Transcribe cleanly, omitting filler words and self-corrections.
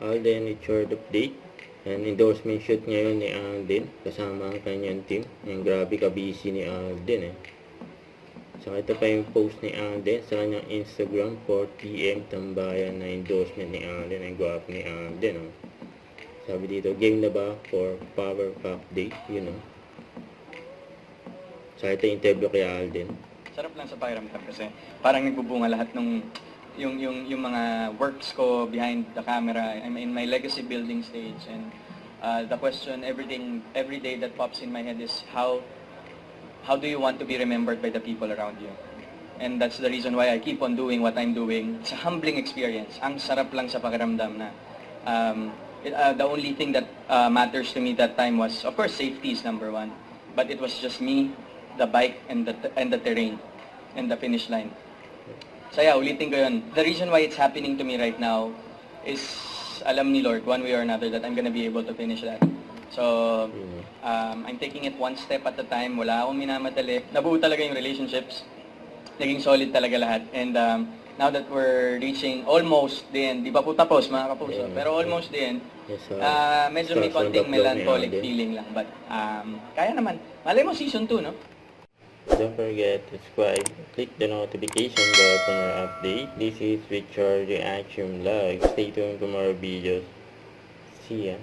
Alden Richard update. And endorsement shoot ngayon ni Alden kasama ang kanyang team. Yung grabe ka-busy ni Alden eh. So ito pa yung post ni Alden sa kanyang Instagram 4 PM tambayan na endorsement ni Alden. Ang gwapo ni Alden oh. Sabi dito, game na ba for Power Cup Day? You know. So ito yung interview kay Alden. Sarap lang sa pakiramdam kasi parang nagbubunga lahat ng yung mga works ko behind the camera. I'm in my legacy building stage, and the question every day that pops in my head is how do you want to be remembered by the people around you? And that's the reason why I keep on doing what I'm doing. It's a humbling experience. Ang sarap lang sa pakiramdam na the only thing that matters to me that time was, of course, safety is number one. But it was just me, the bike, and the terrain, and the finish line. So yeah, ulitin ko yun. The reason why it's happening to me right now is, alam ni Lord, one way or another, that I'm gonna be able to finish that. So, I'm taking it one step at a time. Wala akong minamadali. Nabuo talaga yung relationships. Naging solid talaga lahat. And now that we're reaching almost the end, di pa po tapos mga kapuso, pero almost the end, medyo may konting melancholic feeling lang. But kaya naman. Malay mo season 2, no? Don't forget to subscribe, click the notification bell for more update. This is Richard Reaction Vlog. Stay tuned for more videos. See ya.